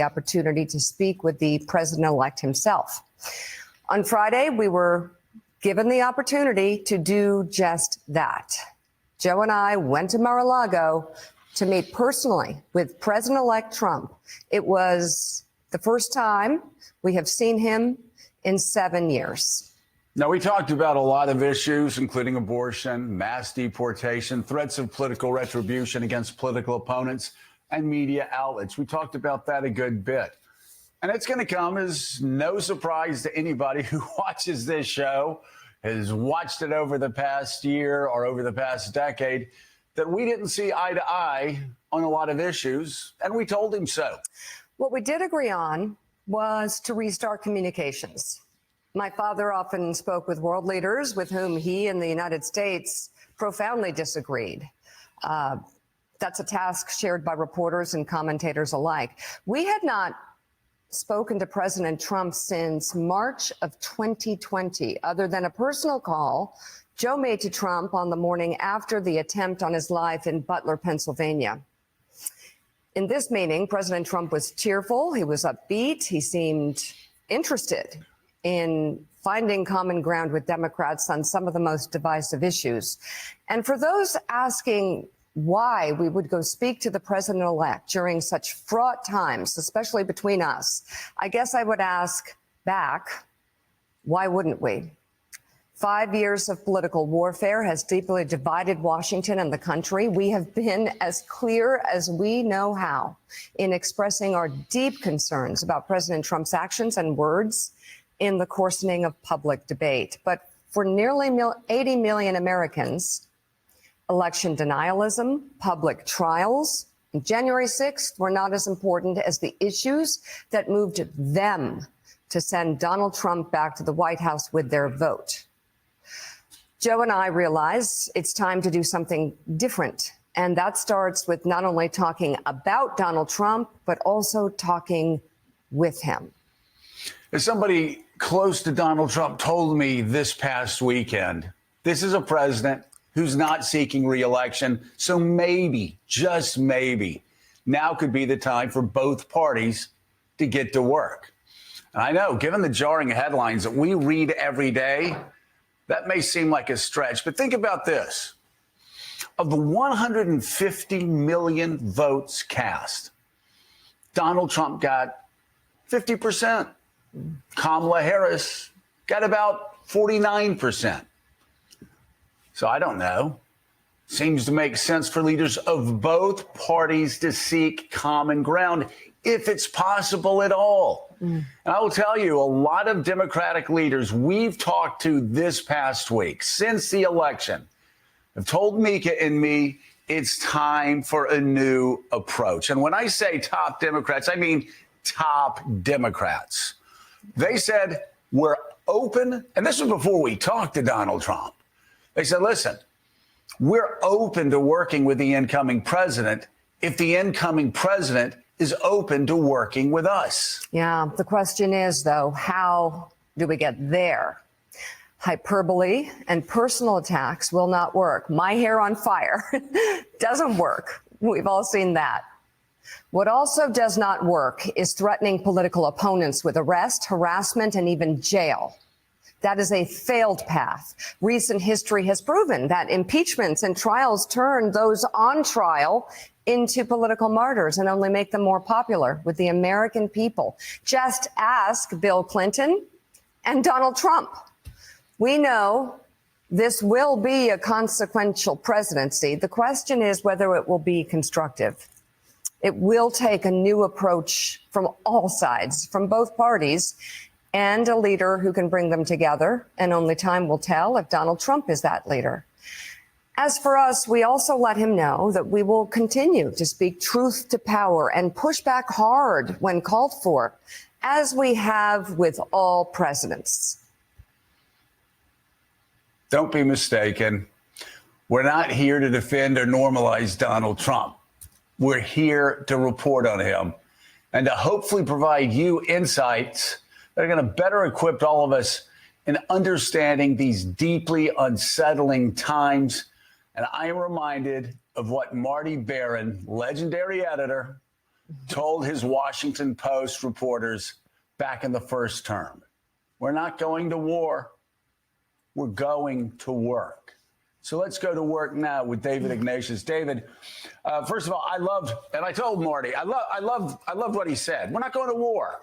the opportunity to speak with the president-elect himself. On Friday, we were given the opportunity to do just that. Joe and I went to Mar-a-Lago to meet personally with President-elect Trump. It was the first time we have seen him in 7 years. Now, we talked about a lot of issues, including abortion, mass deportation, threats of political retribution against political opponents, and media outlets. We talked about that a good bit. And it's going to come as no surprise to anybody who watches this show, has watched it over the past year or over the past decade, that we didn't see eye to eye on a lot of issues, and we told him so. What we did agree on was to restart communications. My father often spoke with world leaders with whom he and the United States profoundly disagreed. That's a task shared by reporters and commentators alike. We had not spoken to President Trump since March of 2020, other than a personal call Joe made to Trump on the morning after the attempt on his life in Butler, Pennsylvania. In this meeting, President Trump was cheerful, he was upbeat, he seemed interested in finding common ground with Democrats on some of the most divisive issues. And for those asking why we would go speak to the president-elect during such fraught times, especially between us, I guess I would ask back, why wouldn't we? 5 years of political warfare has deeply divided Washington and the country. We have been as clear as we know how in expressing our deep concerns about President Trump's actions and words in the coarsening of public debate. But for nearly 80 million Americans, election denialism, public trials, and January 6th were not as important as the issues that moved them to send Donald Trump back to the White House with their vote. Joe and I realize it's time to do something different. And that starts with not only talking about Donald Trump, but also talking with him. As somebody close to Donald Trump told me this past weekend, this is a president who's not seeking re-election. So maybe, just maybe, now could be the time for both parties to get to work. And I know, given the jarring headlines that we read every day, that may seem like a stretch, but think about this. Of the 150 million votes cast, Donald Trump got 50%. Kamala Harris got about 49%. So I don't know. Seems to make sense for leaders of both parties to seek common ground, if it's possible at all. And I will tell you, a lot of Democratic leaders we've talked to this past week, since the election, have told Mika and me it's time for a new approach. And when I say top Democrats, I mean top Democrats. They said, we're open, and this was before we talked to Donald Trump. They said, listen, we're open to working with the incoming president if the incoming president is open to working with us. Yeah, the question is, though, how do we get there? Hyperbole and personal attacks will not work. My hair on fire doesn't work. We've all seen that. What also does not work is threatening political opponents with arrest, harassment, and even jail. That is a failed path. Recent history has proven that impeachments and trials turn those on trial into political martyrs and only make them more popular with the American people. Just ask Bill Clinton and Donald Trump. We know this will be a consequential presidency. The question is whether it will be constructive. It will take a new approach from all sides, from both parties, and a leader who can bring them together. And only time will tell if Donald Trump is that leader. As for us, we also let him know that we will continue to speak truth to power and push back hard when called for, as we have with all presidents. Don't be mistaken. We're not here to defend or normalize Donald Trump. We're here to report on him and to hopefully provide you insights that are going to better equip all of us in understanding these deeply unsettling times. And I am reminded of what Marty Baron, legendary editor, told his Washington Post reporters back in the first term, we're not going to war, we're going to work. So let's go to work now with David Ignatius. David, first of all, I loved, and I told Marty, I loved what he said. We're not going to war.